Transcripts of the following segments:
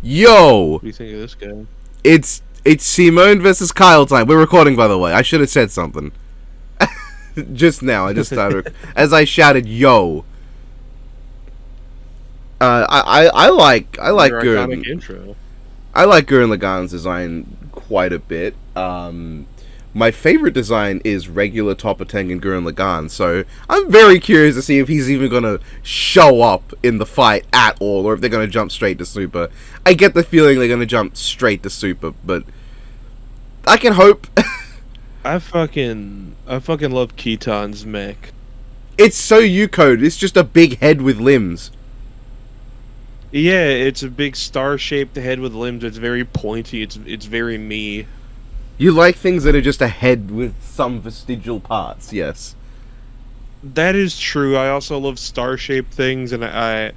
Yo, What do you think of this guy? it's Simone versus Kyle time. We're recording, by the way. I should have said something just now. I just started as I shouted, "Yo." I like Your iconic intro. I like Gurren Lagann's design quite a bit. My favorite design is regular Topper Tengen Gurren Lagann, so I'm very curious to see if he's even going to show up in the fight at all, or if they're going to jump straight to Super. I get the feeling they're going to jump straight to Super, but I can hope. I fucking love Keaton's mech. It's so U-code. It's just a big head with limbs. Yeah, it's a big star-shaped head with limbs. It's very pointy. It's very me. You like things that are just a head with some vestigial parts, yes. That is true. I also love star-shaped things, and I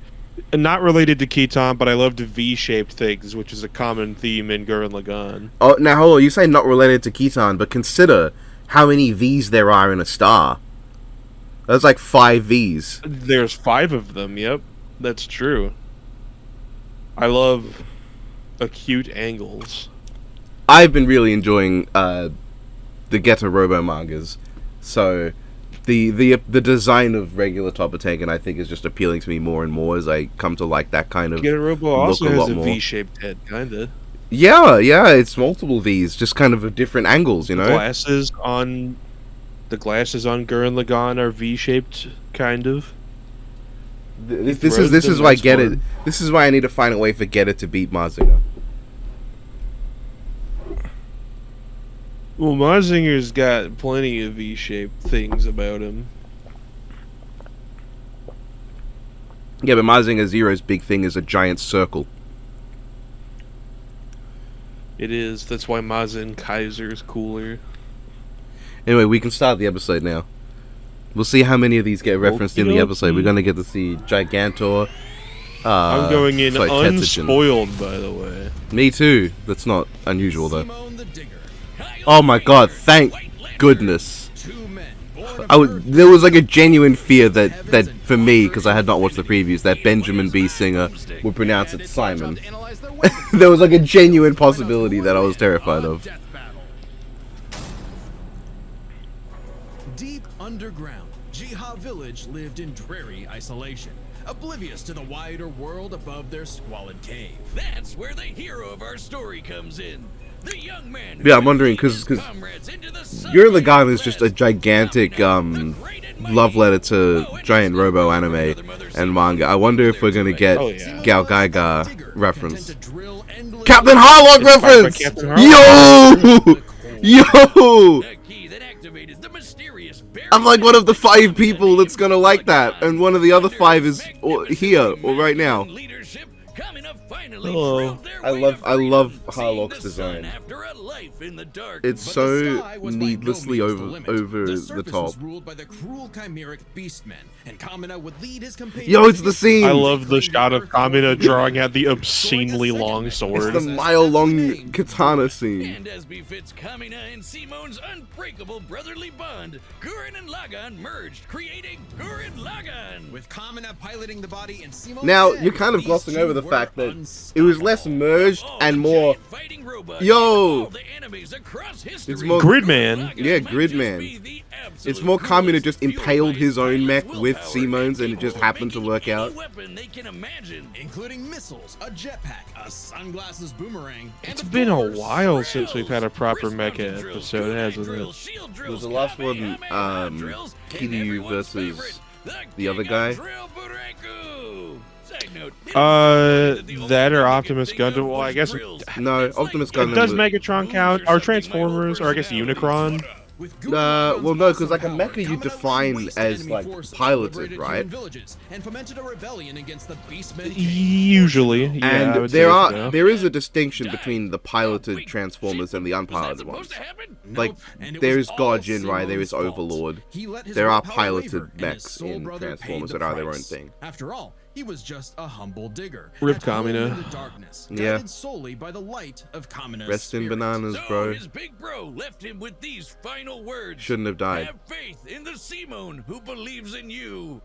not related to Keaton, but I loved V-shaped things, which is a common theme in Gurren Lagann. Oh, now hold on. You say not related to Keaton, but consider how many V's there are in a star. There's like 5 V's. There's 5 of them. Yep, that's true. I love acute angles. I've been really enjoying the Ghetto Robo mangas, so the design of regular Topper Tengen I think is just appealing to me more and more as I come to like that kind of Ghetto Robo look also a has lot a more. V-shaped head, kinda. Yeah, it's multiple V's, just kind of at different angles, you know. The glasses on Gurren Lagann are V-shaped, kind of. This is why This is why I need to find a way for Getter to beat Mazinger. Well, Mazinger's got plenty of V-shaped things about him. Yeah, but Mazinger Zero's big thing is a giant circle. It is. That's why Mazin Kaiser's cooler. Anyway, we can start the episode now. We'll see how many of these get referenced in the episode. We're gonna get to see Gigantor. I'm going in Tetsugen. unspoiled, by the way. Me too. That's not unusual though. Oh my god! Thank goodness. There was like a genuine fear that for me, because I had not watched the previews, that Benjamin B. Singer would pronounce it Simon. There was like a genuine possibility that I was terrified of. Deep underground, Jiha village lived in dreary isolation, oblivious to the wider world above their squalid cave. That's where the hero of our story comes in. The young man. Yeah, I'm wondering because Gurren Lagann is just a gigantic love letter to giant robo anime and manga. I wonder if we're gonna get Gal Gaiga reference, Captain Harlock reference. Yo. I'm like one of the 5 people that's gonna like that, and one of the other 5 is here or right now. Hello. I love Harlock's design. It's so needlessly over the top. Yo, it's the scene. I love the shot of Kamina drawing out the obscenely long sword. It's the mile-long katana scene. And as befits Kamina and Simone's unbreakable brotherly bond, Gurren and Lagann merged, creating Gurren Lagann. With Kamina piloting the body and Simone Now, you're kind of glossing over the fact that it was less merged and more... Yo! It's more... Gridman. Yeah, Gridman. It's more Kamina just impaled his own mech with Simone's and it just happened to work out. including missiles, a jetpack, a sunglasses boomerang. It's been a while since we've had a proper mecha episode, hasn't it? Was the last one, Kiryu versus the other guy? That or Optimus Gundam. Well, I guess No, Optimus Gundam. does Megatron count? Or Transformers? Or I guess Unicron? Well, no, because like a mecha you define as like piloted, right? Usually, yeah. And there is a distinction between the piloted Transformers and the unpiloted ones. Like there's Gojin, right? There is Overlord. There are piloted mechs in Transformers that are their own thing. After all, he was just a humble digger. Rip Kamina. Yeah. Solely by the light of Kamina's Rest in spirit. bananas, bro. His big bro left him with these final words. Shouldn't have died. Have faith in the Simone who believes in you.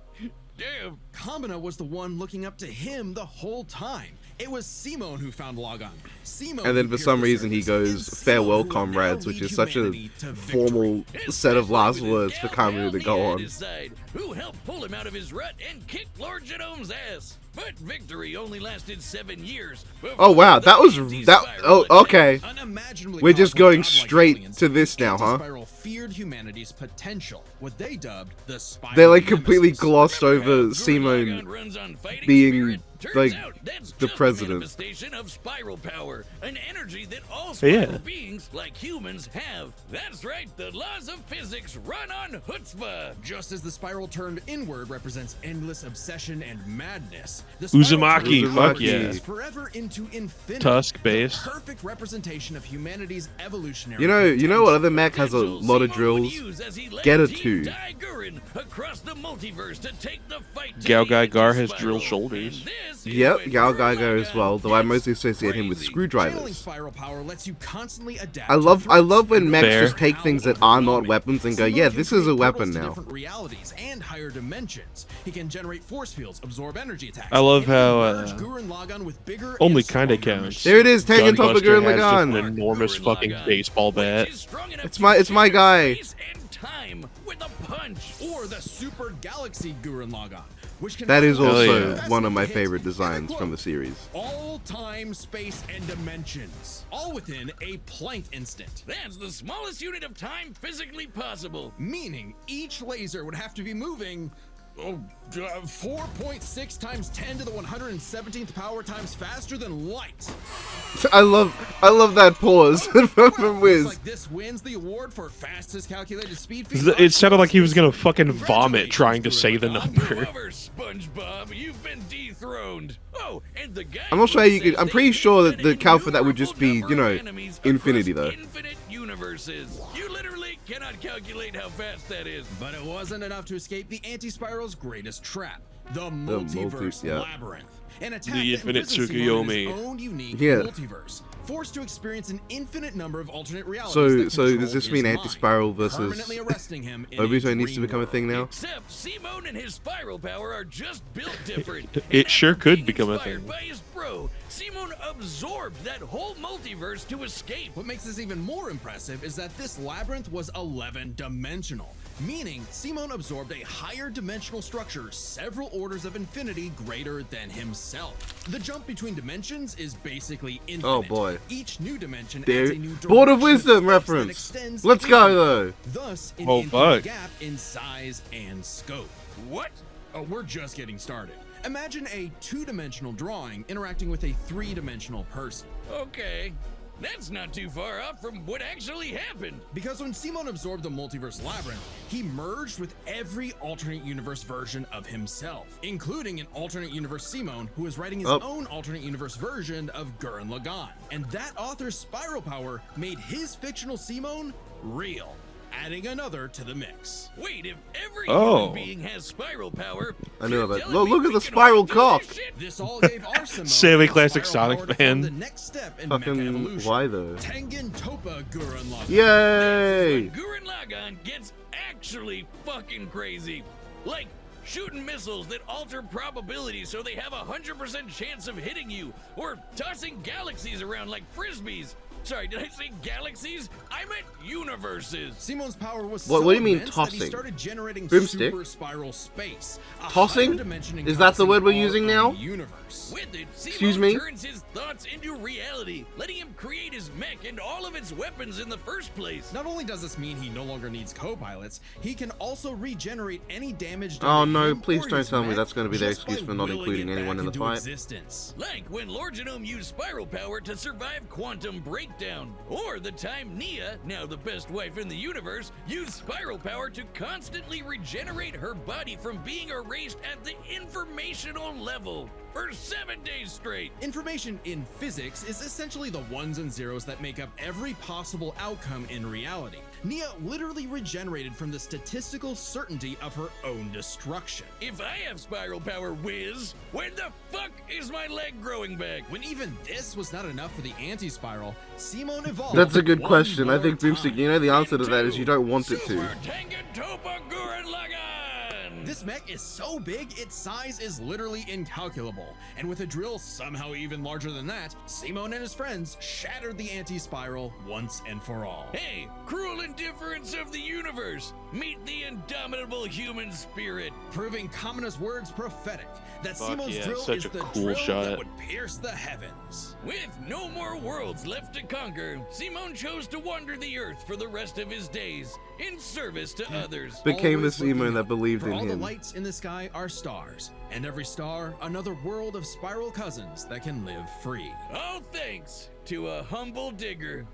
Damn. Kamina was the one looking up to him the whole time. It was Simone who found Lagann. Simone And then who for pierced some the reason he surface, goes, and farewell Simone who will now comrades, which lead is such a humanity to formal victory. set of last Especially with words for Gal Kamiya to go Nia at on. his side, who helped pull him out of his rut and kick Lord Genome's ass. But victory only lasted 7 years. Oh wow, that was that. Oh, okay. Unimaginably We're just powerful going godlike straight aliens, to this now, huh? Anti-Spiral feared humanity's potential, what they dubbed the Spiral They like completely Nemesis. glossed over Gurren Lagann Simone runs on fighting being spirit. Turns like out that's the just a president. manifestation of spiral power, an energy that all Yeah. spiral beings like humans have. That's right, the laws of physics run on chutzpah. Just as the spiral turned inward represents endless obsession and madness, the Uzumaki, spiral fuck turned yeah. forever into infinity. Tusk based. The perfect representation of humanity's evolutionary. You know what other mech has a Potential lot of Simone would drills? use as he led Get a Team 2. Dai Gurren across the multiverse to take the fight to Gal the Gaigar has anti-spiral. drill shoulders. And this is Yep, when Gal Gurren Gaigar as Lagann well, though I gets mostly associate him with crazy. Channeling screwdrivers. spiral power lets you constantly adapt. I to love threats when and mechs Fair. just take things that are not weapons and go, Simone yeah, can this is a create weapon portals to now. different realities and higher dimensions. He can generate force fields, absorb energy attacks. I love and even how, merge Gurren Lagann with bigger only and kinda stronger counts. machines. There it is, Tengen Toppa Gurren Gunbuster has just an Lagann. enormous Gurren fucking Lagann, baseball bat. which is strong enough It's to my shatter guy. space and time with a punch. Or the Super Galaxy Gurren Lagann, which can That is Hell also yeah. one of my hit favorite and designs a from the quote. series. All time, space, and dimensions, all within a Planck instant. That's the smallest unit of time physically possible. Meaning each laser would have to be moving 4.6 times 10 to the 117th power times faster than light. I love that pause from Looks Wiz. like this wins the award for fastest calculated speed. It sounded like he was gonna fucking vomit trying to say the Move number. over, SpongeBob. You've been dethroned. Oh, and the guy. I'm not sure how you could. I'm pretty sure that the count count for that would just be, infinity though. Infinite universes. You literally cannot calculate how fast that is. But it wasn't enough to escape the anti-spiral's greatest trap, the multiverse yeah. labyrinth. An attack The that infinite imprisons Simone in his Tsukuyomi. own unique Yeah. multiverse, forced to experience an infinite number of alternate realities. So that does control this his mean mind, anti-spiral versus permanently arresting him in a Obito needs to dream become a world. thing now? Except Simone and his spiral power are just built different. It And sure after could being become a inspired thing. By his bro, Simone absorbed that whole multiverse to escape. What makes this even more impressive is that this labyrinth was 11-dimensional, meaning Simone absorbed a higher dimensional structure several orders of infinity greater than himself. The jump between dimensions is basically infinite. Oh, boy. Each new dimension There- adds a new Board of direction Wisdom space that reference. extends Let's go infinitely. though. Thus, an Oh, infinite fuck. gap in size and scope. What? Oh, we're just getting started. Imagine a two-dimensional drawing interacting with a three-dimensional person. Okay. That's not too far off from what actually happened. Because when Simone absorbed the multiverse labyrinth, he merged with every alternate universe version of himself, including an alternate universe Simone who is writing his Oh. own alternate universe version of Gurren Lagann. And that author's spiral power made his fictional Simone real, adding another to the mix. Wait, if every Oh. human being has spiral power, I know you're that. telling Look, me look at we the can spiral all do cock. this shit? This all gave our Simone Semi-classic spiral Sonic power to fan. form the next step in mecha Fucking evolution. why though? Tengen Toppa Gurren Lagann. Yay! Gurren Lagann gets actually fucking crazy. Like shooting missiles that alter probability so they have a 100% chance of hitting you, or tossing galaxies around like frisbees. Sorry, did I say galaxies? I meant universes. Simone's power was What so do you mean immense that he tossing? started generating Broomstick? super spiral space. a Tossing? higher dimension Is that the word we're encompassing using our now? own Universe. With it, Excuse Simone me? turns his thoughts into reality, letting him create his mech and all of its weapons in the first place. Not only does this mean he no longer needs co-pilots, he can also regenerate any damage Oh, done to no, him please or don't his tell me mech that's gonna be their just excuse by for not willing including it anyone back in the into fight. Existence. Like when Lord Genome used spiral power to survive quantum breakdown, or the time Nia, now the best wife in the universe, used spiral power to constantly regenerate her body from being erased at the informational level for 7 days straight. Information in physics is essentially the ones and zeros that make up every possible outcome in reality. Nia literally regenerated from the statistical certainty of her own destruction. If I have spiral power, Wiz, when the fuck is my leg growing back? When even this was not enough for the anti-spiral, Simone evolved. That's a good one question. I more think Boomstick, time. you know the answer to that is you don't want it to. Super Tengen Toppa Gurren Lagann! This mech is so big, its size is literally incalculable. And with a drill somehow even larger than that, Simone and his friends shattered the anti-spiral once and for all. Hey, cruel indifference of the universe! Meet the indomitable human spirit! Proving Kamina's words prophetic, that Fuck Simone's yeah, drill such is a the cool drill shot. that would pierce the heavens. With no more worlds left to conquer, Simone chose to wander the earth for the rest of his days, in service to others. Became the Always looking Simone that up, believed for in all the him. lights in the sky are stars, and every star another world of spiral cousins that can live free. All thanks to a humble digger.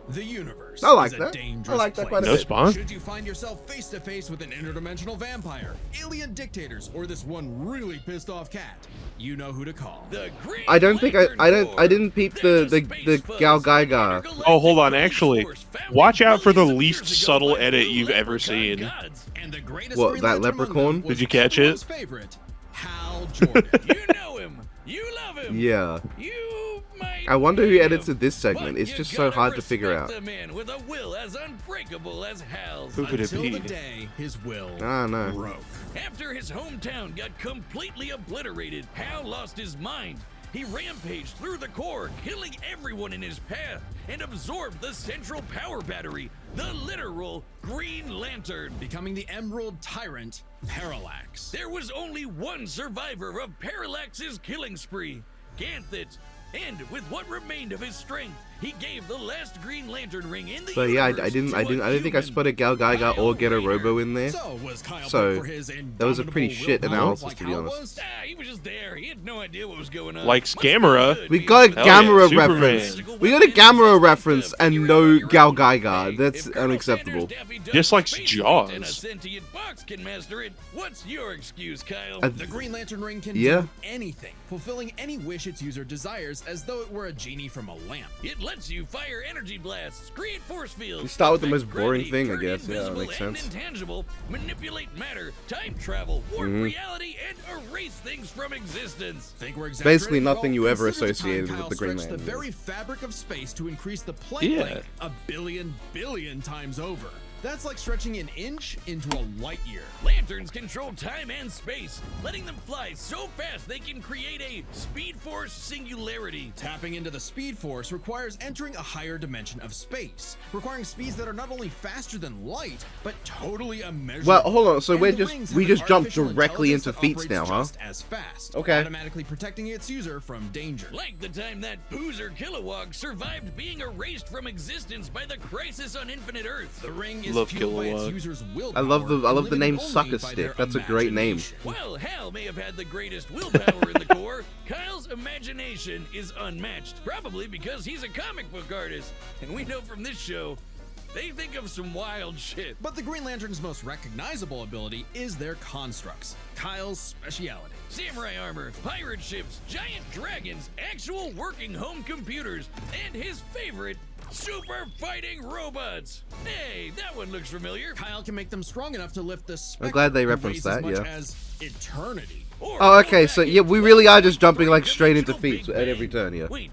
The universe I like is a that. dangerous I like that quite a place. No bit. spawn? Should you find yourself face to face with an interdimensional vampire, alien dictators, or this one really pissed off cat, you know who to call. The Green I don't think Lantern I Corps. didn't peep the Gal Gaga. Oh, hold on, actually, watch out for the least subtle edit you've ever seen. And the greatest What, Green that Lantern among leprechaun? them was Did you catch it? everyone's favorite, Hal Jordan. You know him. You love him. Yeah. You might I wonder who hate edited him, this segment. but It's you just so gotta hard to figure respect out. A man with a will as unbreakable as Hal's. Who could it Until be? the day his will I don't know. broke. After his hometown got completely obliterated, Hal lost his mind. He rampaged through the core, killing everyone in his path, and absorbed the central power battery, the literal Green Lantern. Becoming the Emerald Tyrant, Parallax. There was only one survivor of Parallax's killing spree, Ganthet. And with what remained of his strength, he gave the last Green Lantern ring in the But yeah, universe I didn't to a think I human, spotted Gal Gaga or Get a Rayner. Robo in there. So was Kyle So, picked for his that was a pretty indomitable shit willpower analysis, like to be Hal honest. was? He was just there. He had no idea what was going on. Like Must be Scamera. good We being got a the Gamera Superman. reference. We got a Gamera reference and no Gal Gaga. That's unacceptable. Just like Space Jaws. and a sentient box can master it. What's your excuse, Kyle? The Green Lantern ring can Yeah. do anything, fulfilling any wish its user desires as though it were a genie from a lamp. It lets you fire energy blasts, create force fields. You start with the affect most boring gravity, thing, I turn guess. Yeah, that invisible makes and sense. Intangible, manipulate matter, time travel, warp Mhm. reality, and erase things from existence. Think we're Basically exaggerating? nothing you ever consider the time associated with Kyle the Green stretched Lantern. The very fabric of space to increase the Planck Yeah. length a billion times over. That's like stretching an inch into a light year. Lanterns control time and space, letting them fly so fast they can create a speed force singularity. Tapping into the speed force requires entering a higher dimension of space, requiring speeds that are not only faster than light, but totally immeasurable. Well, hold on. So And we the rings have just an jumped artificial directly intelligence into that feats now, operates huh? just as fast, Okay. automatically protecting its user from danger. Like the time that Boozer Kilowog survived being erased from existence by the crisis on Infinite Earth. The ring is Love fueled by its Kilowog. user's I love the willpower, name limited Sucker only by their Stick. That's a great name. imagination. While Hal may have had the greatest willpower in the core, Kyle's imagination is unmatched. Probably because he's a comic book artist. And we know from this show, they think of some wild shit. But the Green Lantern's most recognizable ability is their constructs, Kyle's speciality. Samurai armor, pirate ships, giant dragons, actual working home computers, and his favorite, super fighting robots. Hey, that one looks familiar. Kyle can make them strong enough to lift the spectrum. glad they and referenced raise as that, much yeah. as eternity. Or Oh, okay, go so back yeah, in we really are time just jumping for like straight into dimensional feats Big at Bang. every turn, yeah. Wait,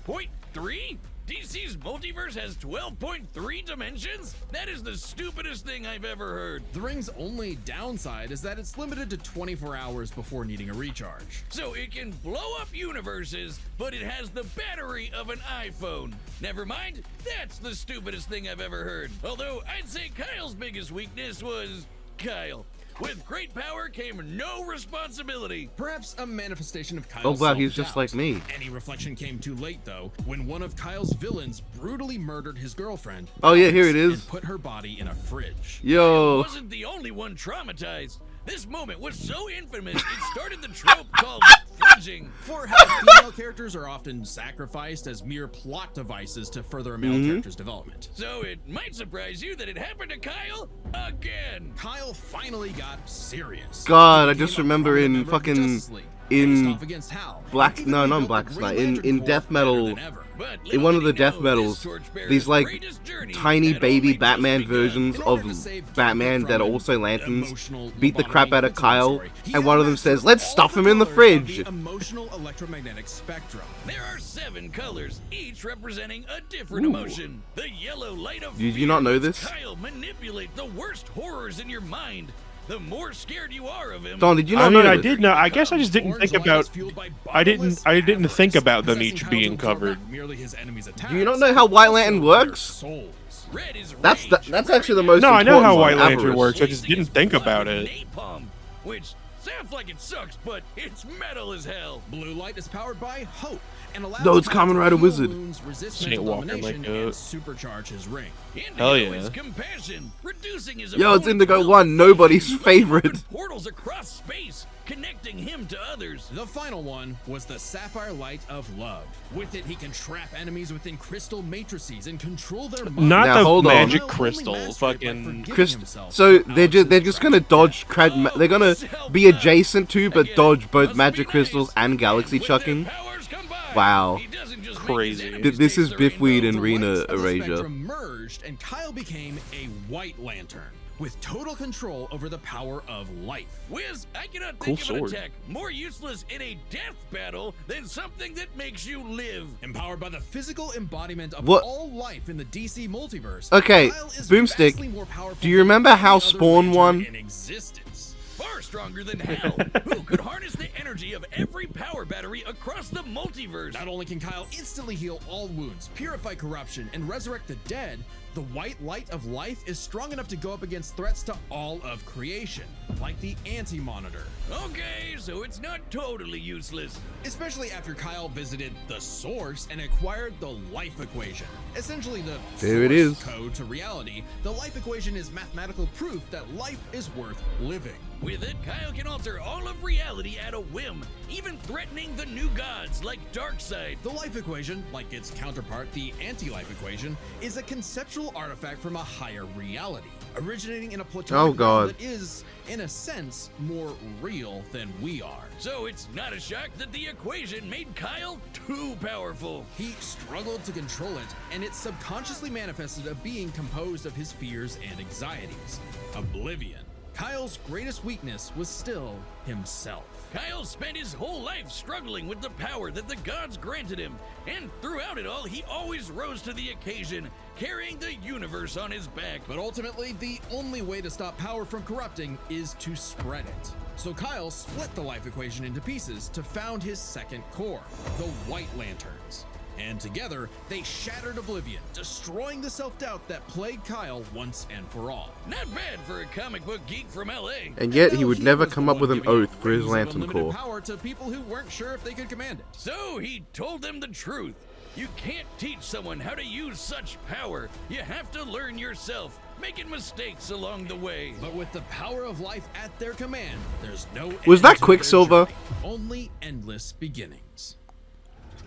point 3? DC's multiverse has 12.3 dimensions? That is the stupidest thing I've ever heard. The ring's only downside is that it's limited to 24 hours before needing a recharge. So it can blow up universes, but it has the battery of an iPhone. Never mind, that's the stupidest thing I've ever heard. Although I'd say Kyle's biggest weakness was Kyle. With great power came no responsibility. Perhaps a manifestation of Kyle's Oh wow, he's just self-doubt. like me. Any reflection came too late, though, when one of Kyle's villains brutally murdered his girlfriend. Oh, yeah, here it and is. put her body in a fridge. Yo. Wasn't the only one traumatized. This moment was so infamous, it started the trope called fridging. For how female characters are often sacrificed as mere plot devices to further a male character's development. So it might surprise you that it happened to Kyle again. Kyle finally got serious. God, He I just became a remember prominent in member of the fucking- Justice League, in faced off against Hal, Black- and even no, not rebuilt Black the Knight, Green in Lantern Corps Death better Metal- than ever. But in one of the little death did he know, metals, this torchbearer's these like greatest journey tiny had baby only just Batman begun. versions In of order to save Batman Dorothy that are from also an lanterns emotional beat the crap out of lobotomy Kyle, story, he and one of them mastered says, "Let's all stuff him in the colors of fridge." the emotional electromagnetic spectrum. There are 7 colors, each representing a different emotion. The yellow light of Did fear you not know lets this? Kyle manipulate the worst horrors in your mind. The more scared you are of him. Don, did you I not mean, know I this? did know. I guess I just didn't Orange think light about. is fueled by I didn't bottomless think avarice, about them possessing each Kyle being to absorb covered. not merely his enemies' attacks, Do you not know how White but Lantern also works? their souls. Red is That's rage, that's actually the most No, I know important how one, White Lantern avarice. works. I just blazing didn't his think blood about with it. napalm, which sounds like it sucks, but it's metal as hell. Blue light is powered by hope and allows No, it's Kyle Kamen to Rider heal Wizard. wounds, resist Saint mental Walker, domination, like, and supercharge his ring. Hell Indigo yeah. is compassion, reducing his Yo, it's opponent's Indigo will 1, nobody's and favorite. open portals across space, connecting him to others. The final one was the Sapphire Light of Love. With it, he can trap enemies within crystal matrices and control their minds. Not Now, the hold on. magic Kyle only crystal. mastered it by Fucking. forgiving Chris, himself so for they're hours they're of just gonna tragic dodge death. they're gonna be adjacent to but dodge both magic crystals and galaxy With their chucking. powers combined, Wow. he doesn't just make Crazy. his enemies This taste is the Biffweed rainbow. and The Rayner lights of the erasure. spectrum merged, and Kyle became a White Lantern with total control over the power of life. Wiz, I cannot Cool think of an sword. attack more useless in a death battle than something that makes you live. Empowered by the physical embodiment of What- all life in the DC multiverse, Okay, Kyle is Boomstick, vastly more powerful do you than remember any how other Spawn Lantern won? in existence. Far stronger than hell. Who could harness the energy of every power battery across the multiverse? Not only can Kyle instantly heal all wounds, purify corruption, and resurrect the dead, the white light of life is strong enough to go up against threats to all of creation, like the Anti-Monitor. Okay, so it's not totally useless. Especially after Kyle visited the Source and acquired the life equation. Essentially the There it source is. code to reality, the life equation is mathematical proof that life is worth living. With it, Kyle can alter all of reality at a whim, even threatening the new gods like Darkseid. The life equation, like its counterpart, the anti-life equation, is a conceptual artifact from a higher reality, originating in a platonic Oh, realm God. that is, in a sense, more real than we are. So it's not a shock that the equation made Kyle too powerful. He struggled to control it, and it subconsciously manifested a being composed of his fears and anxieties. Oblivion. Kyle's greatest weakness was still himself. Kyle spent his whole life struggling with the power that the gods granted him, and throughout it all, he always rose to the occasion, carrying the universe on his back. But ultimately, the only way to stop power from corrupting is to spread it. So Kyle split the life equation into pieces to found his second core, the White Lanterns. And together, they shattered Oblivion, destroying the self-doubt that plagued Kyle once and for all. Not bad for a comic book geek from LA. And yet he Now would never was the come up one with an giving out oath for his rings of Lantern unlimited Corps. power to people who weren't sure if they could command it. So he told them the truth. You can't teach someone how to use such power. You have to learn yourself, making mistakes along the way. But with the power of life at their command, there's no Was end that to their Quicksilver? journey, only endless beginnings.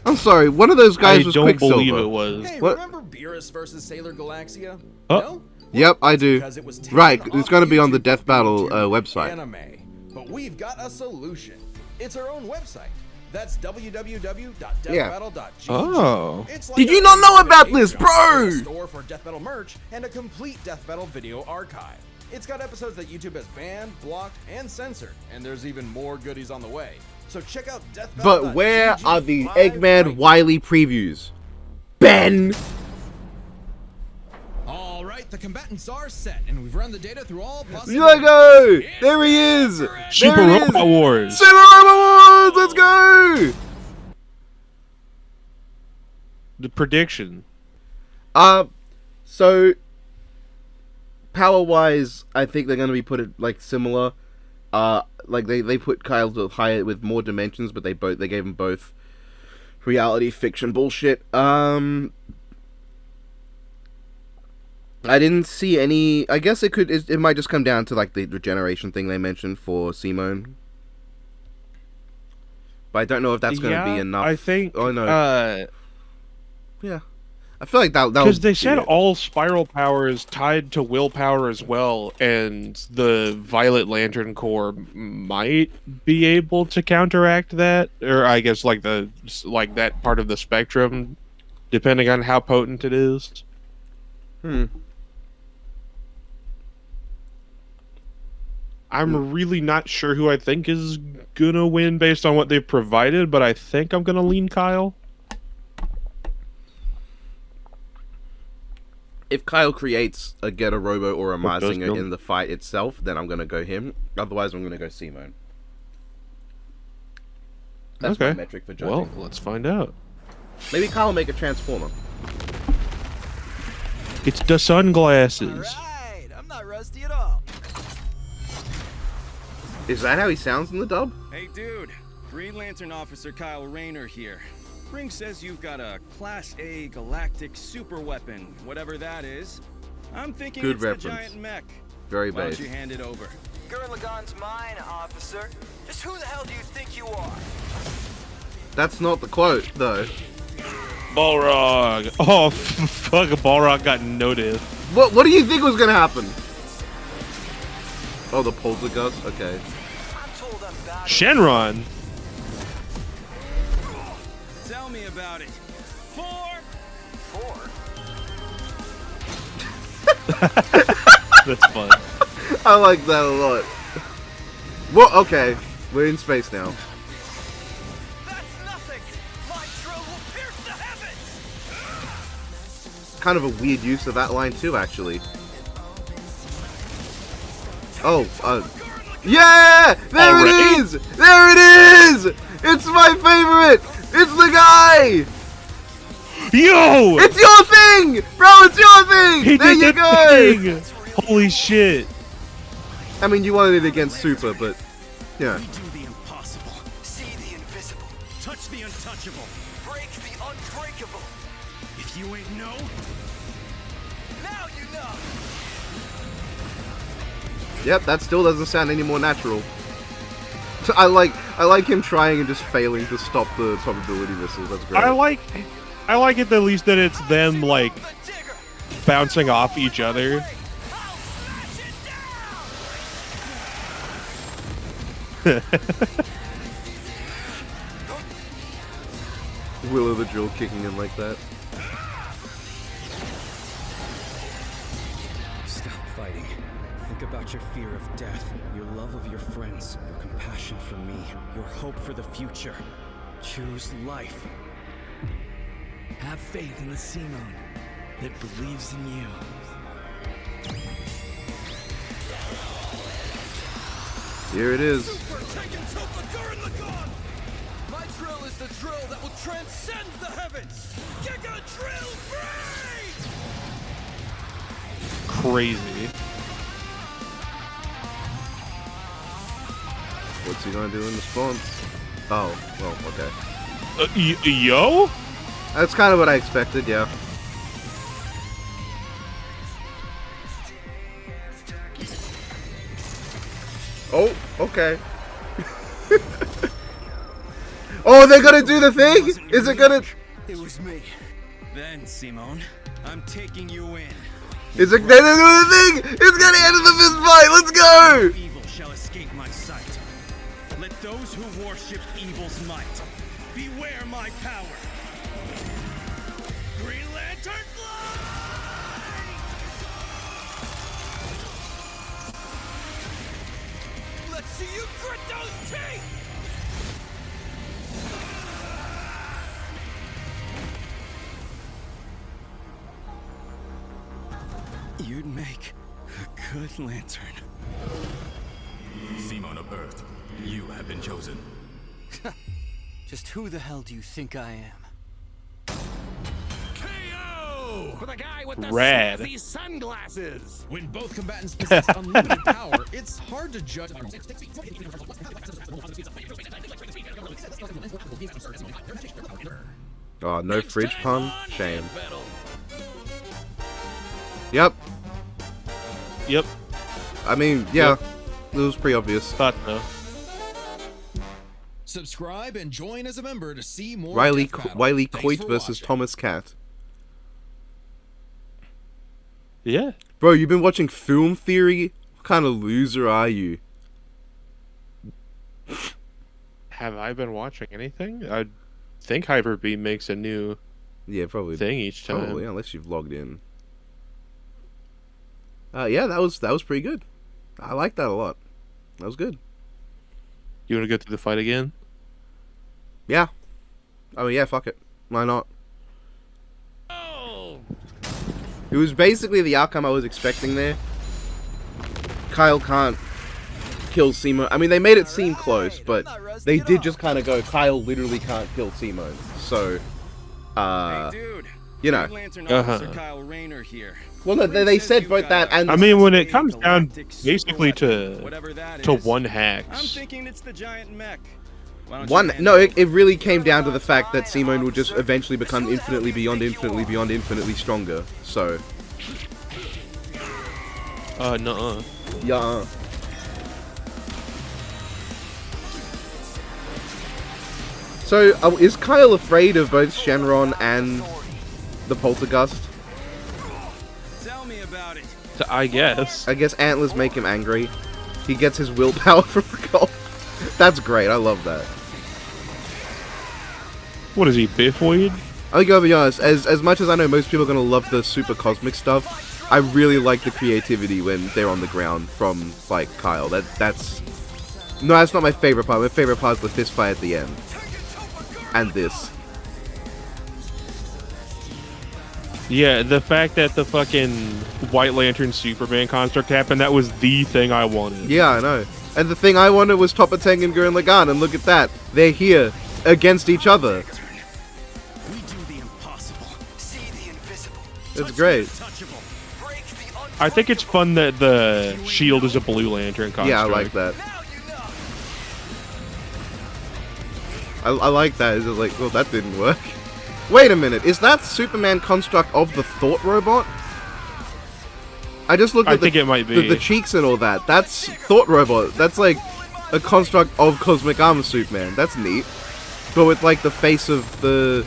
I'm sorry, one of those guys I was don't Quicksilver. believe it was. Hey, What? remember Beerus versus Sailor Galaxia? Oh. No? Yep, I do. Because it was taken Right, off it's gonna be on the YouTube Death Battle due to website. Anime. But we've got a solution. It's our own website. That's www.deathbattle.gg. Oh. It's like Did you a not know about private this, shop bro? with a store for Death Battle merch and a complete Death Battle video archive. It's got episodes that YouTube has banned, blocked, and censored, and there's even more goodies on the way. So check out deathbattle.gg. But where are the live Eggman right Wily previews? Ben! All right, the combatants are set, and we've run the data through all possible. Lego! There he is! Super There it is! Robot Wars. Super Robot Wars! Let's go! The prediction. So power-wise, I think they're gonna be put it like similar. Like they put Kyle's higher with more dimensions, but they gave him both reality fiction bullshit. I didn't see any. I guess it might just come down to like the regeneration thing they mentioned for Simone. But I don't know if that's going to be enough. I think. Oh no. Yeah. I feel like that Because they said it. all spiral power is tied to willpower as well, and the Violet Lantern Corps might be able to counteract that, or I guess like that part of the spectrum depending on how potent it is. I'm really not sure who I think is gonna win based on what they've provided, but I think I'm gonna lean Kyle. If Kyle creates a Get a Robo or a Marzinger in the fight itself, then I'm gonna go him. Otherwise, I'm gonna go Simone. That's my metric for judging. Well, let's find out. Maybe Kyle will make a Transformer. It's the sunglasses. Alright, I'm not rusty at all. Is that how he sounds in the dub? Hey dude, Green Lantern Officer Kyle Rayner here. Ring says you've got a Class A galactic super weapon, whatever that is. I'm thinking Good it's reference. a giant mech. Very Why base. don't you hand it over? Gurren Lagann's mine, officer. Just who the hell do you think you are? That's not the quote, though. Balrog. Oh, fuck, Balrog got noticed. What do you think was gonna happen? Oh, the Poltergust? Okay. I'm told I'm bad. Shenron. Tell me about it. Four. That's fun. I like that a lot. Well, okay. We're in space now. That's nothing. My drill will pierce the heavens. Kind of a weird use of that line too, actually. Oh, yeah! There Already? it is! There it is! It's my favorite! It's the guy! Yo! It's your thing! Bro, it's your thing! He There did you the go! thing! Holy shit. I mean, you wanted it against Super, but... Yeah. We do the impossible. See the invisible. Touch the untouchable. Break the unbreakable. If you ain't know, Now you know. Yep, that still doesn't sound any more natural. I like him trying and just failing to stop the probability missiles. That's great. I like it at least that it's them, like, The digger. bouncing off each other. I'll smash it down. Will of the Drill kicking in like that. stop fighting. Think about your fear of death, your love of your friends, your compassion for me, your hope for the future. Choose life. Have faith in the Simone that believes in you. Here it is. My drill is the drill that will transcend the heavens. Giga drill free. Crazy. What's he gonna do in response? Oh, well, okay. Yo? That's kind of what I expected, yeah. Oh, okay. Oh, they're gonna do the thing? Is it gonna... It was me. Then, Simone, I'm taking you in. Is it... They're gonna do the thing! It's gonna end in the fist fight! Let's go! Evil shall escape my sight. Let those who worship evil's might beware my power. Green Lantern fly! Let's see you grit those teeth. You'd make a good lantern. Simone of Earth, you have been chosen. Just who the hell do you think I am? KO! For the guy with the Rad. snazzy sunglasses. When both combatants possess unlimited power, it's hard to judge. Oh, no Next fridge time pun? on Shame. Hand Battle. Yep. Yep. I mean, yeah. It was pretty obvious. Thought so. Subscribe and join as a member to see more. Wiley Death Battle. Wiley Thanks Coit for versus watching. Thomas Cat. Yeah. Bro, you've been watching Film Theory? What kind of loser are you? Have I been watching anything? I think Hyper Beam makes a new Yeah, probably. thing each time. Probably, unless you've logged in. Yeah, that was pretty good. I like that a lot. That was good. You want to go through the fight again? Yeah. Oh yeah, fuck it. Why not? It was basically the outcome I was expecting there. Kyle can't kill Simone. I mean, they made it seem close, but they did just kind of go, Kyle literally can't kill Simone. So, Hey, dude. you know. Green Lantern Officer Kyle Rayner here. Well, no, they said both that and... I mean, when it comes down basically to one I'm hacks, thinking it's the giant mech. No, it really came down to the fact that Simone would just eventually become infinitely beyond infinitely stronger. So, nuh-uh. yeah. So, is Kyle afraid of both Shenron and the Poltergust? Tell me about it. I guess. I guess antlers make him angry. He gets his willpower from the gold. That's great, I love that. What is he, Biffweed? I gotta be honest, as much as I know most people are gonna love the super cosmic stuff, I really like the creativity when they're on the ground from, like, Kyle. That's... No, that's not my favorite part. My favorite part is the fist fight at the end. And this. Yeah, the fact that the fucking White Lantern Superman construct happened, that was the thing I wanted. Yeah, I know. And the thing I wanted was Topper Teng and Gurren Lagann, and look at that. They're here, against each other. We do the impossible. See the invisible. It's great. Break the I think it's fun that the shield is a Blue Lantern construct. Yeah, I like that. Now you know. I like that. It's just like, well, that didn't work. Wait a minute, is that Superman construct of the Thought robot? I just looked at think it might be. The cheeks and all that. That's Thought robot. That's like a construct of Cosmic Armor Superman. That's neat. But with like the face of the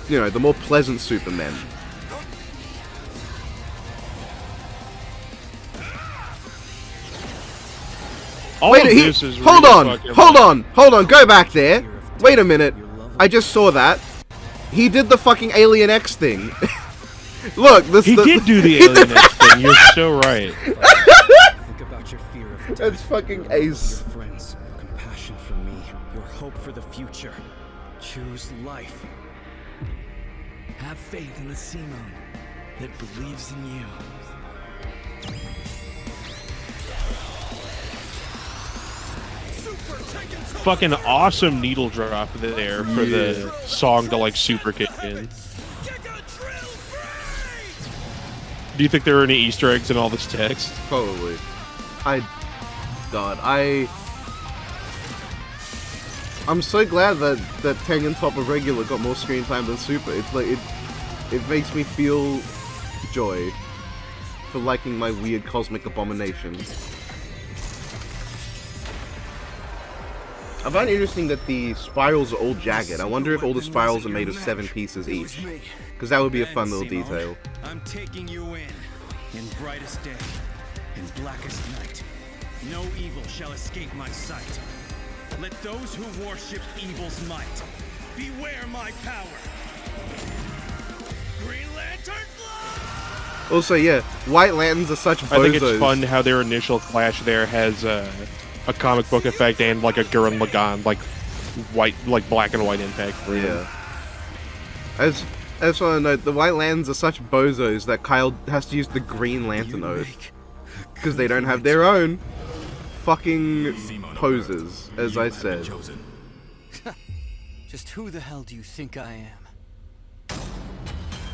you know, the more pleasant Superman. All Wait, of this is hold really on, fucking hold on, go back there. Wait a minute. I just saw that. He did the fucking Alien X thing. Look, this He did do the Alien X thing, you're so right. Think about your fear of That's fucking ace. your friends, your compassion for me, your hope for the future. Choose life. Have faith in the Simone that believes in you. Fucking awesome needle drop there for the song to like super kick in. Do you think there are any Easter eggs in all this text? Probably. I'm so glad that Teng and Top of Regular got more screen time than Super. It's like it makes me feel joy for liking my weird cosmic abomination. I find it interesting that the spirals are all jagged. I wonder if all the spirals are made of 7 pieces each. Because that would be a fun little detail. I'm taking you in brightest day, in blackest night. No evil shall escape my sight. Let those who worship evil's might beware my power. Green Lantern fly! Also, yeah, White Lanterns are such bozos. I think it's fun how their initial clash there has a comic book effect and like a Gurren Lagann, like black and white impact for him. Yeah. I just want to note, the White Lanterns are such bozos that Kyle has to use the Green Lantern oath. Because they don't have their own fucking poses, as I said. Just who the hell do you think I am?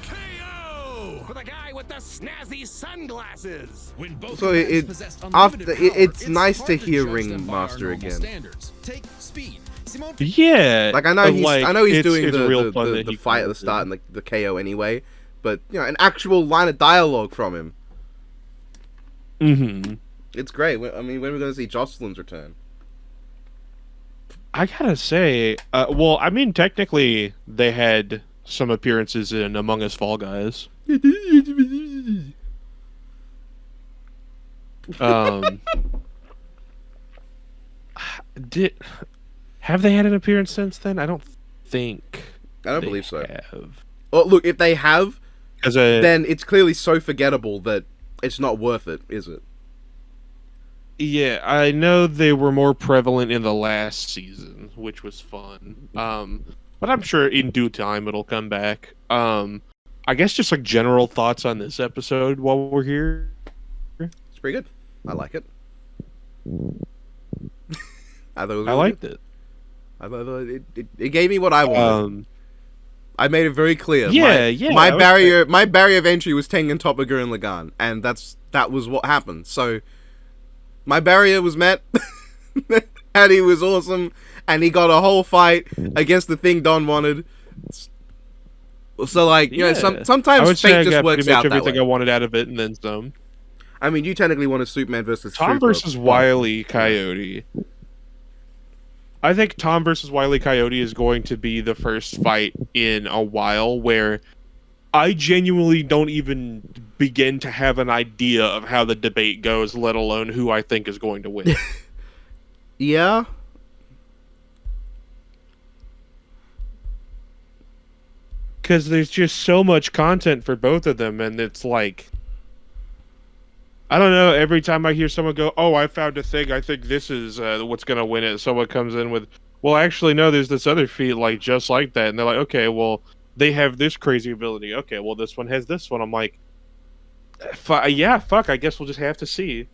KO! For the guy with the snazzy sunglasses! When both So commands it- possess after- unlimited it- power, it's nice to hard hear judge Ring them by our Master normal again. standards. Take speed. Simone Yeah. Like, I know he's doing it's real the fun that he fight at the calls start it. and the KO anyway, but, you know, an actual line of dialogue from him. Mm-hmm. It's great. I mean, when are we going to see Jocelyn's return? I gotta say, well, I mean, technically, they had some appearances in Among Us Fall Guys. Have they had an appearance since then? I don't think. I don't they believe so. Have. Oh, look, if they have, Because then it's clearly so forgettable that it's not worth it, is it? yeah, I know they were more prevalent in the last season, which was fun. But I'm sure in due time it'll come back. I guess just like general thoughts on this episode while we're here. It's pretty good. I like it. I thought it was I really liked good. it. I thought it gave me what I wanted. I made it very clear. Yeah, My yeah. my barrier of entry was Tengen Toppa Gurren Lagann, and that was what happened. So my barrier was met, and he was awesome, and he got a whole fight against the thing Don wanted. So like, you know, I sometimes would say I fate just got works pretty much out that everything way. I wanted out of it, and then some. I mean, you technically wanted Superman versus Tom Super, versus but- Wile E. Coyote. I think Tom versus Wile E. Coyote is going to be the first fight in a while where I genuinely don't even begin to have an idea of how the debate goes, let alone who I think is going to win. Yeah. Because there's just so much content for both of them, and it's like, I don't know, every time I hear someone go, oh, I found a thing, I think this is what's going to win it, someone comes in with, well, actually, no, there's this other feat, like, just like that, and they're like, okay, well, they have this crazy ability, okay, well, this one has this one, I'm like, yeah, fuck, I guess we'll just have to see.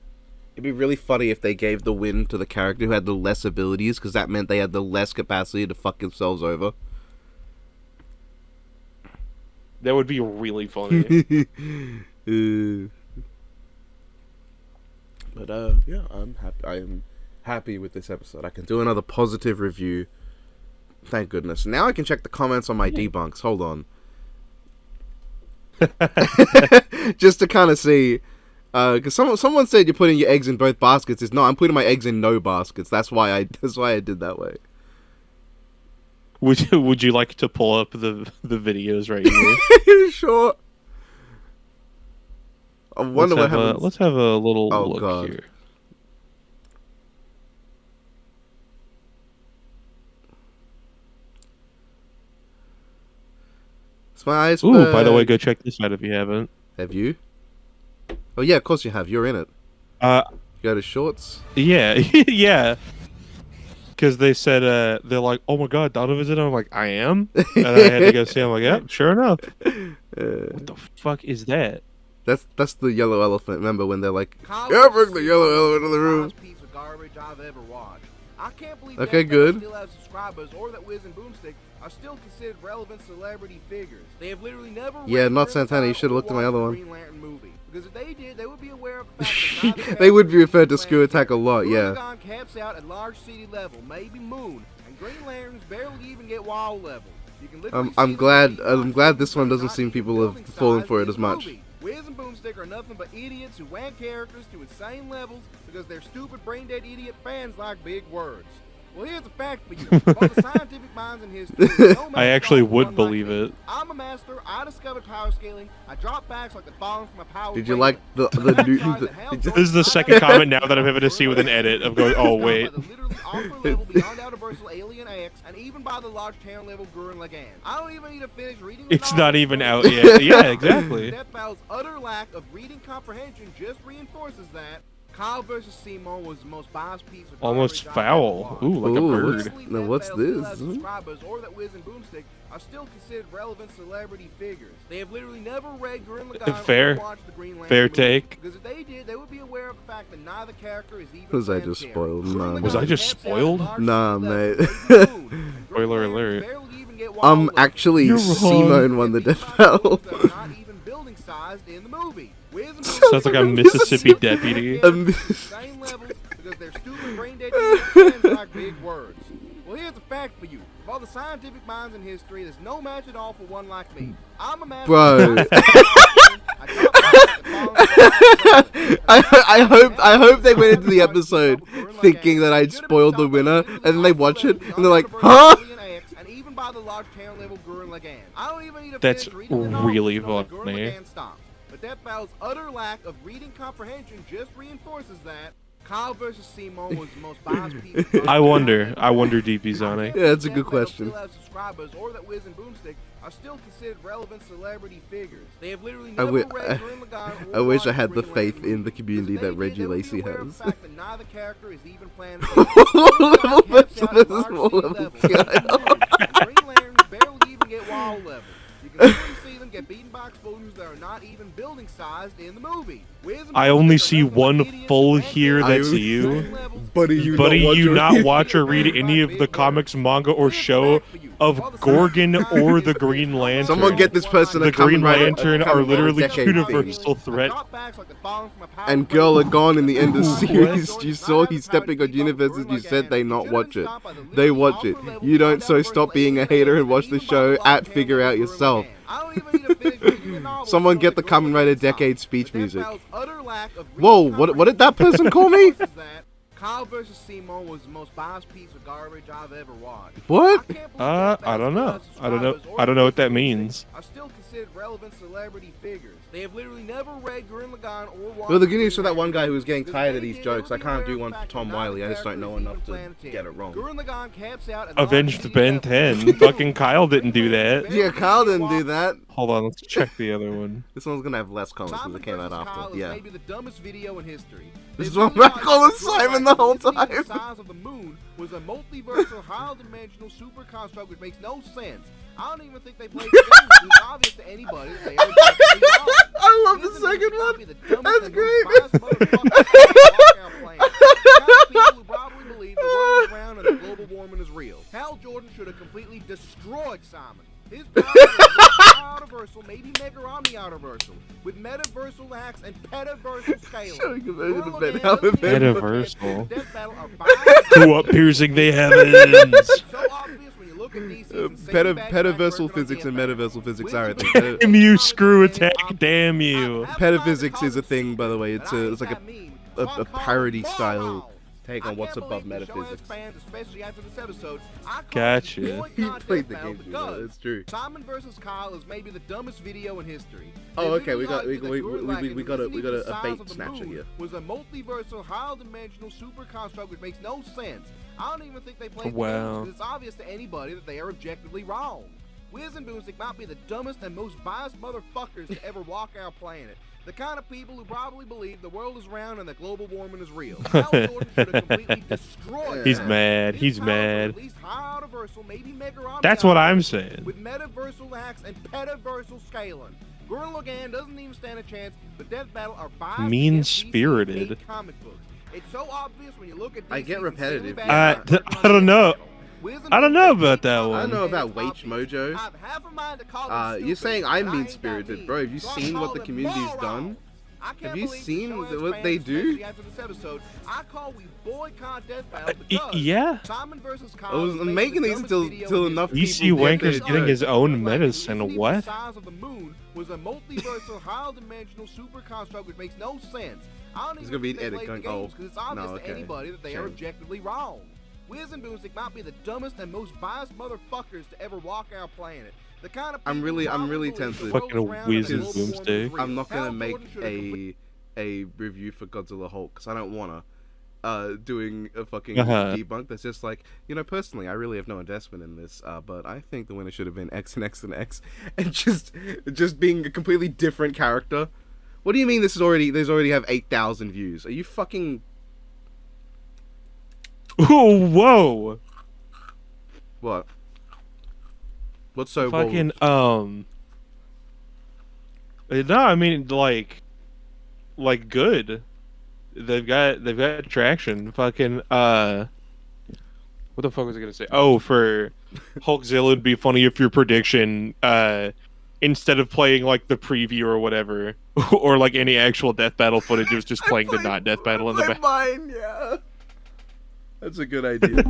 It'd be really funny if they gave the win to the character who had the less abilities, because that meant they had the less capacity to fuck themselves over. That would be really funny. But yeah, I'm happy. I am happy with this episode. I can do another positive review. Thank goodness. Now I can check the comments on my debunks. Hold on. Just to kind of see, because someone said you're putting your eggs in both baskets. It's no, I'm putting my eggs in no baskets. That's why I did that way. Would you like to pull up the videos right here? Sure. I wonder what happens. Let's have a little Oh, look God. here. It's my iceberg. Ooh, by the way, go check this out if you haven't. Have you? Oh yeah, of course you have. You're in it. Go to shorts. Yeah, yeah. Because they said they're like, oh my god, Donovan's in it. I'm like, I am, and I had to go see. I'm like, yeah, sure enough. What the fuck is that? That's the yellow elephant. Remember when they're like, yeah, bring the yellow elephant in the room. Piece of garbage I've ever watched. I can't believe Okay, that good. still have subscribers or that Wiz and Boomstick are still considered relevant celebrity figures. They have literally never Yeah, read not Gurren Santana, you Lagann should've or looked at my other watched the one. Green Lantern movie. Because if they did, they would be aware of the fact that neither They would be referred to Gurren Screw Attack a lot, yeah. Lagann caps out at large city level, maybe moon, and Green Lanterns barely even get wall level. You can literally see I'm the glad movie I'm glad this one not doesn't seem even people building have fallen size for it in as the much. movie. Wiz and Boomstick are nothing but idiots who wank characters to insane levels because their stupid brain-dead idiot fans like big words. Well, here's a fact for you. Both the scientific minds in history, no I man actually thought would one like believe me. it. I'm a master. I discovered power scaling. I drop facts like the falling from a power. Did you like the new This is the second comment now that I'm having to see with an edit of going, oh wait. By the literally upper level beyond Universal Alien X, and even by the large town level Gurren Lagann. I don't even need to finish reading. The It's novel not even before out yet. Yeah, exactly. Death Bow's utter lack of reading comprehension just reinforces that. Kyle versus Seymour was the most biased piece of Almost garbage I've foul. ever watched. Ooh, like a Ooh, bird. Honestly, Now Death what's Bell still this? has subscribers, or that Wiz and Boomstick are still considered relevant celebrity figures. They have literally never read Gurren Lagann Fair. or watched the Green Lantern Fair movie, take. because if they did, they would be aware of the fact that neither character is even. Was I fan just carried. spoiled? Gurren Nah, Lagann Was I just caps out at spoiled? large Nah, city mate. level, maybe moon, and Green Spoiler Lanterns alert. barely even get wall level. Actually, You're wrong. Simone won the Death Battle. They're not even building sized in the movie. Wiz and Sounds like a Mississippi deputy. same levels because they're stupid brain dead fans like big words. Well, here's a fact for you. Of all the scientific minds in history, there's no match at all for one like me. I'm a man. Bro. I hope they went into the episode thinking that I'd spoiled the winner, and then they watch it and they're like, huh? And even by the large town level Gurren Lagann. I don't even need to That's finish reading the novel really to know that funny. Gurren Lagann stops. But Death Bow's utter lack of reading comprehension just reinforces that. Kyle versus Simon was the most biased piece of I wonder, DP Sonic. Yeah, that's a good question. Still have subscribers, or that Wiz and Boomstick are still considered relevant celebrity figures. They have literally I never wi- read Gurren Lagann or I wish I watched had the Green faith Lantern in the community movies. that Reggie They would be Lacey aware of has. the fact that neither character is even planned Level versus level. Green Lanterns barely even get wall level. You can literally see them get beaten by explosions that are not even building sized in the movie. I only see one full here that's you. Buddy, you not watch or read any of the comics, manga, or show of Gorgon or the Green Lantern. Someone get this person the a Kamen Green Rider- Lantern a are Kamen Rider literally decade universal thing. threat. And Gurren Lagann in the end of the series, you saw he's stepping on universes, you said they not watch it. They watch it. You don't, so stop being a hater and watch the show at Figure Out Yourself. Someone get the Kamen Rider decade speech music. Whoa, what did that person call me? Kyle versus Simon was the most biased piece of garbage I've ever watched. What? I don't know. I don't know what that means. Are still considered relevant celebrity figures. They have literally never read Gurren Lagann or watched. Well, the good news for that one guy who was getting tired of these jokes, I can't do one for Tom Wiley. I just don't know enough to get it wrong. Gurren Lagann camps out at Avenged Ben 10. Fucking Kyle didn't do that. Yeah, Kyle didn't do that. Hold on, let's check the other one. This one's gonna have less comments because it came out after. Yeah. Maybe the dumbest video in history. This is what I'm calling Simon the whole time. The size of the moon was a multiversal, high-dimensional super construct which makes no sense. I don't even think they played the game. It's obvious to anybody that they are exactly wrong. I love the second one. That's great. People who probably believe the world is round and that global warming is real. Hal Jordan should have completely destroyed Simon. His power is universal, maybe mega omni-universal, with metaversal hacks and petaversal scaling. Metaversal. Who up piercing the heavens? So obvious when you look at DC's Petaversal physics and metaversal physics are a thing. Damn you, screw attack, damn you. Petaphysics is a thing, by the way. It's like a parody style take on what's above metaphysics. Gotcha. He played the game, that's true. Simon versus Kyle is maybe the dumbest video in history. Oh, okay, we got a bait snatcher here. Was a multiversal, high-dimensional super construct which makes no sense. I don't even think they played Wow. the game because it's obvious to anybody that they are objectively wrong. Wiz and Boomstick might be the dumbest and most biased motherfuckers to ever walk our planet. The kind of people who probably believe the world is round and that global warming is real. Hal Jordan should have completely destroyed He's them. mad. His He's power mad. at least high-universal, maybe mega That's what I'm omni-universal, saying. with metaversal hacks and petaversal scaling. Gurren Lagann doesn't even stand a chance, but Death Battle are biased Mean-spirited. against DC comic books. It's so obvious when you look at DC I get repetitive. I don't know. I don't know about that I one. don't know about Wage Mojo. I have half a mind to call them You're stupid, saying but I'm I ain't that mean-spirited, mean. bro. Have you So I seen call what the them community's morons. done? I can't Have you believe seen the show what has they fans, do? especially after this episode. I call we boycott Death Battle because yeah. Simon versus Kyle I was is maybe making the these dumbest until video in enough history. DC people get Wanker's their getting his joke. own Like, medicine. the What? size of the moon was a multiversal, high-dimensional super construct which makes no sense. I don't There's even gonna be think an they edit played the going, games because it's obvious no, to okay. anybody that they are Shame. objectively wrong. Wiz and Boomstick might be the dumbest and most biased motherfuckers to ever walk our planet. The kind of I'm really probably tempted. believe the world Fucking is round and Wiz that and global warming is Boomstick. real. I'm not gonna Hal make Jordan should have a review for Godzilla Hulk because I don't wanna. Doing a fucking debunk that's just like, personally, I really have no investment in this, but I think the winner should have been X and X and X, and just being a completely different character. What do you mean there's already have 8,000 views? Are you fucking... Oh, whoa. What? What's so Fucking, bold? No, I mean, like good. They've got traction. Fucking, what the fuck was I gonna say? Oh, for Hulkzilla, it'd be funny if your prediction, instead of playing like the preview or whatever, or like any actual Death Battle footage, it was just playing the not Death Battle in the back. Mine, yeah. That's a good idea.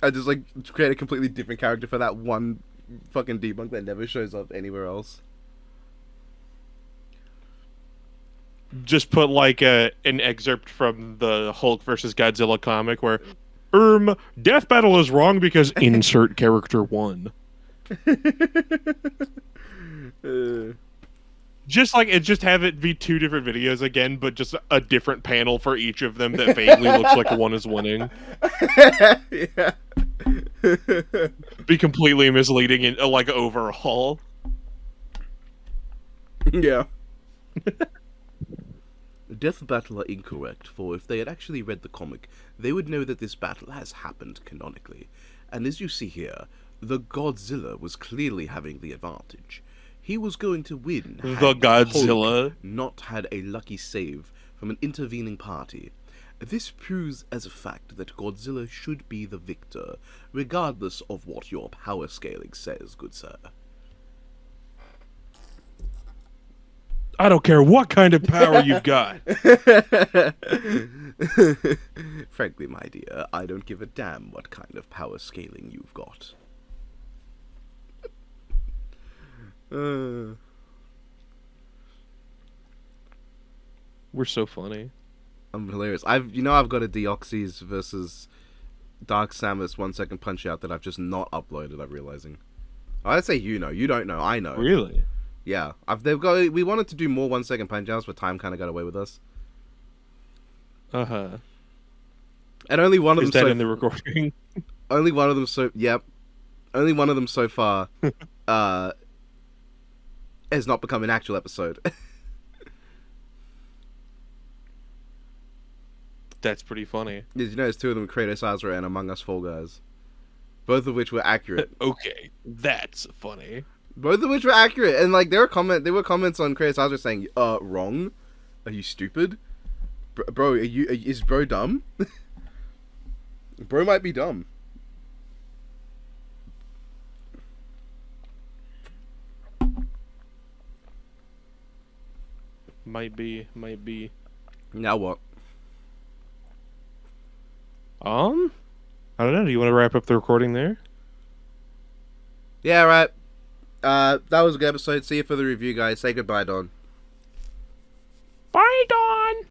I just create a completely different character for that one fucking debunk that never shows up anywhere else. Just put like an excerpt from the Hulk versus Godzilla comic where, Death Battle is wrong because insert character 1. just have it be 2 different videos again, but just a different panel for each of them that vaguely looks like one is winning. Yeah. Be completely misleading in like overall. Yeah. Death Battle are incorrect, for if they had actually read the comic, they would know that this battle has happened canonically. And as you see here, the Godzilla was clearly having the advantage. He was going to win had The Godzilla. Hulk not had a lucky save from an intervening party. This proves as a fact that Godzilla should be the victor, regardless of what your power scaling says, good sir. I don't care what kind of power you've got. Frankly, my dear, I don't give a damn what kind of power scaling you've got. We're so funny. I'm hilarious. I've got a Deoxys versus Dark Samus 1 second punch out that I've just not uploaded. I'm realizing. I'd say you don't know. I know. Really? Yeah. We wanted to do more 1 second punch outs, but time kind of got away with us. Uh-huh. And only one of them. Is that in the recording? Only one of them. Yep. Only one of them so far. Has not become an actual episode. That's pretty funny. Did you notice 2 of them, Kratos, Azra, and Among Us Fall Guys? Both of which were accurate. Okay, that's funny. Both of which were accurate, and like there were comments on Kratos Azra saying, wrong? Are you stupid? Bro, is bro dumb? Bro might be dumb. Might be. Now what? I don't know. Do you want to wrap up the recording there? Yeah, right. That was a good episode. See you for the review, guys. Say goodbye, Don.